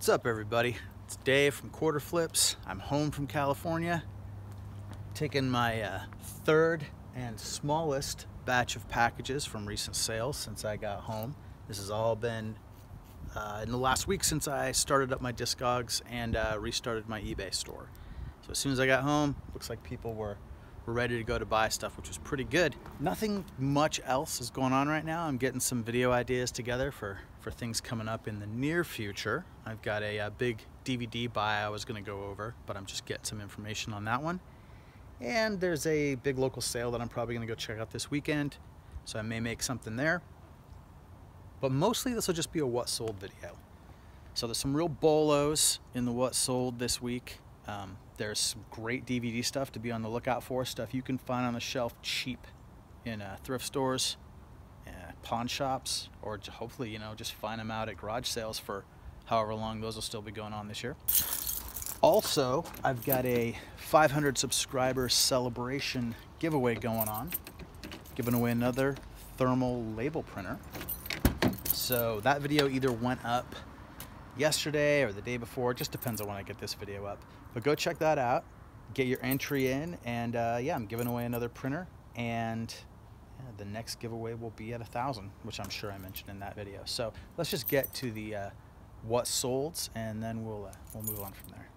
What's up, everybody? It's Dave from Quarter Flips. I'm home from California, taking my third and smallest batch of packages from recent sales since I got home. This has all been in the last week since I started up my Discogs and restarted my eBay store. So as soon as I got home, looks like people were ready to go to buy stuff, which was pretty good. Nothing much else is going on right now. I'm getting some video ideas together for things coming up in the near future. I've got a big DVD buy I was going to go over, but I'm just getting some information on that one. And there's a big local sale that I'm probably going to go check out this weekend, so I may make something there. But mostly this will just be a what sold video. So there's some real bolos in the what sold this week. There's some great DVD stuff to be on the lookout for, stuff you can find on the shelf cheap in thrift stores, pawn shops, or hopefully, you know, just find them out at garage sales for however long those will still be going on this year. Also, I've got a 500 subscriber celebration giveaway going on, giving away another thermal label printer. So that video either went up yesterday or the day before. It just depends on when I get this video up. But go check that out, get your entry in, and yeah, I'm giving away another printer, and yeah, the next giveaway will be at 1,000, which I'm sure I mentioned in that video. So let's just get to the what solds, and then we'll move on from there.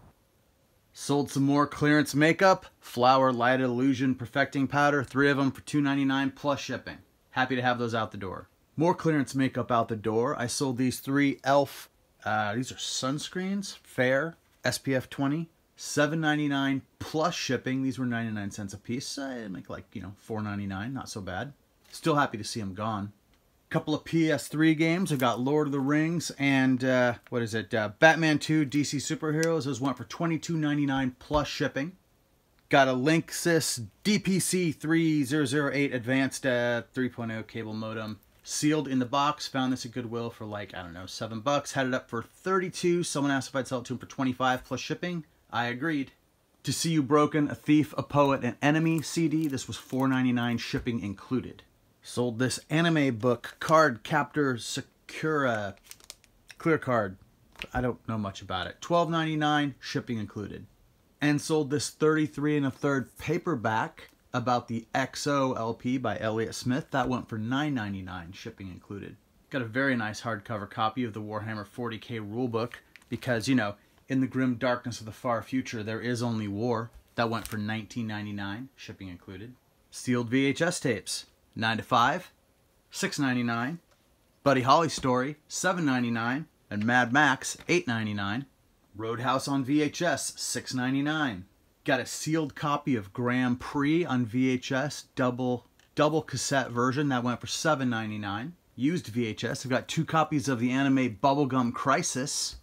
Sold some more clearance makeup, Flower Light Illusion Perfecting Powder, 3 of them for $2.99 plus shipping. Happy to have those out the door. More clearance makeup out the door. I sold these 3 e.l.f. These are sunscreens, Fair, SPF 20, $7.99 plus shipping. These were 99 cents a piece. So I make like, you know, $4.99, not so bad. Still happy to see them gone. Couple of PS3 games. I've got Lord of the Rings and what is it? Batman 2 DC Superheroes. Those went for $22.99 plus shipping. Got a Linksys DPC 3008 Advanced 3.0 cable modem. Sealed in the box. Found this at Goodwill for like, I don't know, $7. Had it up for $32. Someone asked if I'd sell it to him for $25 plus shipping. I agreed. To See You Broken, A Thief, A Poet, An Enemy CD. This was $4.99 shipping included. Sold this anime book, Card Captor Sakura Clear Card. I don't know much about it. $12.99 shipping included. And sold this 33 1/3 paperback about the XO LP by Elliott Smith. That went for $9.99 shipping included. Got a very nice hardcover copy of the Warhammer 40K rulebook because, you know, in the grim darkness of the far future, there is only war. That went for $19.99 shipping included. Sealed VHS tapes, 9 to 5, $6.99. Buddy Holly Story, $7.99. And Mad Max, $8.99. Roadhouse on VHS, $6.99. Got a sealed copy of Grand Prix on VHS, double cassette version. That went for $7.99. Used VHS. I've got 2 copies of the anime Bubblegum Crisis,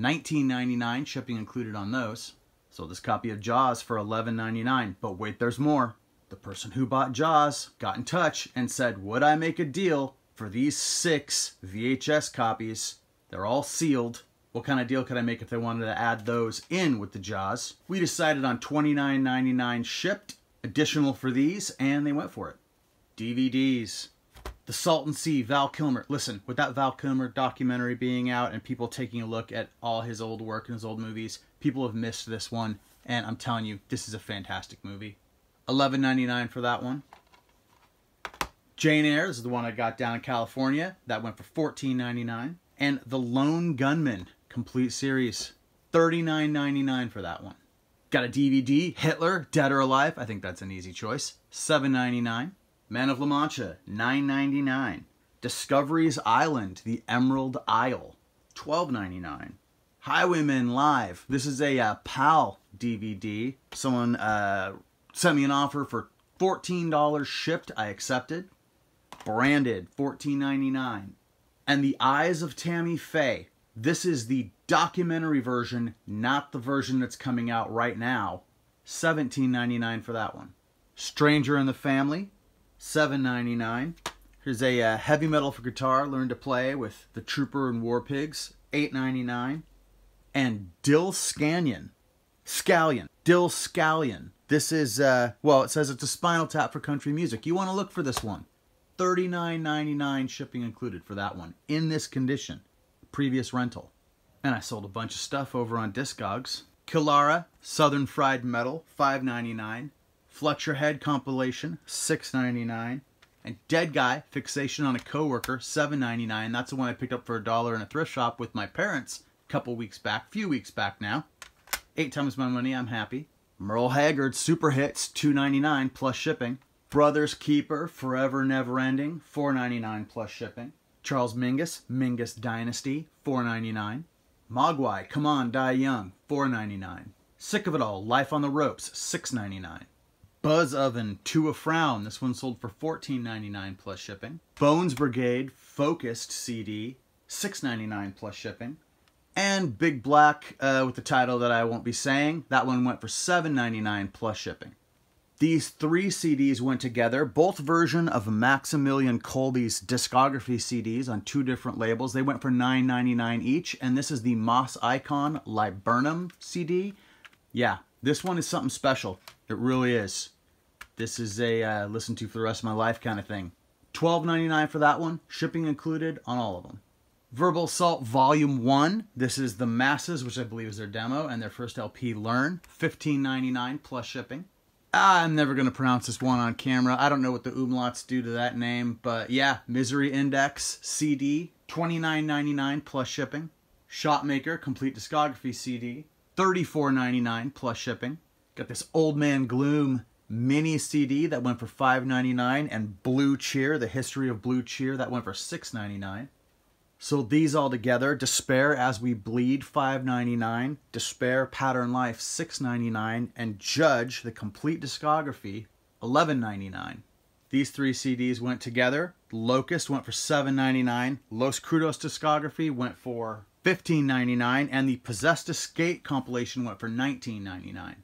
$19.99, shipping included on those. Sold this copy of Jaws for $11.99. But wait, there's more. The person who bought Jaws got in touch and said, would I make a deal for these 6 VHS copies? They're all sealed. What kind of deal could I make if they wanted to add those in with the Jaws? We decided on $29.99 shipped, additional for these, and they went for it. DVDs. The Salton Sea, Val Kilmer. Listen, with that Val Kilmer documentary being out and people taking a look at all his old work and his old movies, people have missed this one, and I'm telling you, this is a fantastic movie. $11.99 for that one. Jane Eyre, this is the one I got down in California. That went for $14.99. And The Lone Gunman complete series, $39.99 for that one. Got a DVD, Hitler, Dead or Alive. I think that's an easy choice. $7.99. Man of La Mancha, $9.99. Discovery's Island, The Emerald Isle, $12.99. Highwaymen Live. This is a PAL DVD. Someone sent me an offer for $14 shipped. I accepted. Branded, $14.99. And The Eyes of Tammy Faye. This is the documentary version, not the version that's coming out right now. $17.99 for that one. Stranger in the Family, $7.99. Here's a heavy metal for guitar, learn to play with the Trooper and War Pigs, $8.99. And Dill Scallion. Dill Scallion. This is, well, it says it's a Spinal Tap for country music. You want to look for this one. $39.99 shipping included for that one in this condition. Previous rental. And I sold a bunch of stuff over on Discogs. Killara, Southern Fried Metal, $5.99. Fletcher Head compilation, $6.99. And Dead Guy, Fixation on a Coworker, $7.99. That's the one I picked up for $1 in a thrift shop with my parents a few weeks back now. 8 times my money, I'm happy. Merle Haggard, Super Hits, $2.99 plus shipping. Brothers Keeper, Forever Never Ending, $4.99 plus shipping. Charles Mingus, Mingus Dynasty, $4.99. Mogwai, Come On, Die Young, $4.99. Sick of It All, Life on the Ropes, $6.99. Buzz Oven, To a Frown, this one sold for $14.99 plus shipping. Bones Brigade, Focused CD, $6.99 plus shipping. And Big Black, with the title that I won't be saying, that one went for $7.99 plus shipping. These 3 CDs went together, both version of Maximilian Kolbe's discography CDs on 2 different labels. They went for $9.99 each, and this is the Moss Icon Liburnum CD. Yeah, this one is something special. It really is. This is a listen to for the rest of my life kind of thing. $12.99 for that one, shipping included on all of them. Verbal Assault Volume 1. This is The Masses, which I believe is their demo, and their first LP, Learn. $15.99 plus shipping. I'm never going to pronounce this one on camera. I don't know what the umlauts do to that name, but yeah, Misery Index CD, $29.99 plus shipping. Shotmaker Complete Discography CD, $34.99 plus shipping. Got this Old Man Gloom mini CD that went for $5.99, and Blue Cheer, The History of Blue Cheer, that went for $6.99. So these all together, Despair As We Bleed, $5.99, Despair Pattern Life, $6.99, and Judge, the complete discography, $11.99. These 3 CDs went together. Locust went for $7.99, Los Crudos discography went for $15.99, and the Possessed Escape compilation went for $19.99.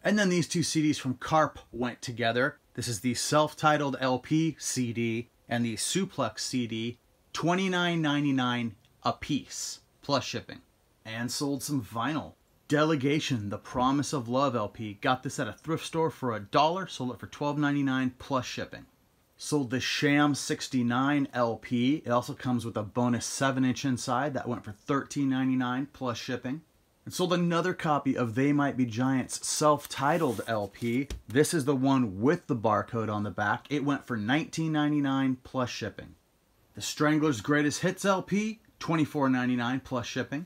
And then these 2 CDs from Carp went together. This is the self-titled LP CD and the Suplex CD, $29.99 a piece, plus shipping. And sold some vinyl. Delegation, The Promise of Love LP. Got this at a thrift store for $1, sold it for $12.99 plus shipping. Sold the Sham 69 LP. It also comes with a bonus 7-inch inside. That went for $13.99 plus shipping. And sold another copy of They Might Be Giants self-titled LP. This is the one with the barcode on the back. It went for $19.99 plus shipping. The Stranglers Greatest Hits LP, $24.99 plus shipping.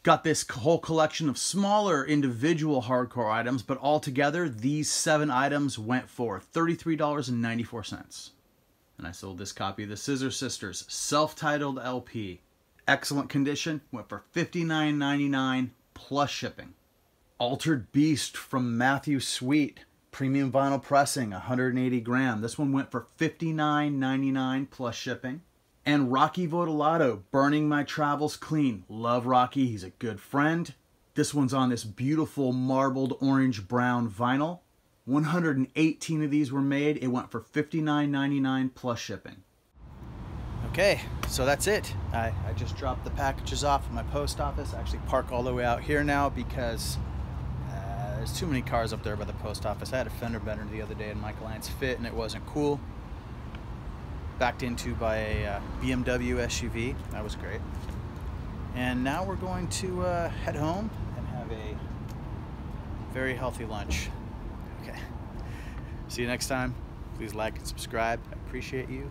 Got this whole collection of smaller individual hardcore items, but altogether, these 7 items went for $33.94. And I sold this copy of the Scissor Sisters self-titled LP. Excellent condition, went for $59.99 plus shipping. Altered Beast from Matthew Sweet, premium vinyl pressing, 180 gram. This one went for $59.99 plus shipping. And Rocky Vodolato, Burning My Travels Clean. Love Rocky, he's a good friend. This one's on this beautiful marbled orange-brown vinyl. 118 of these were made. It went for $59.99 plus shipping. Okay, so that's it. I just dropped the packages off at my post office. I actually park all the way out here now because there's too many cars up there by the post office. I had a fender bender the other day in my client's Fit and it wasn't cool. Backed into by a BMW SUV. That was great. And now we're going to head home and have a very healthy lunch. Okay. See you next time. Please like and subscribe. I appreciate you.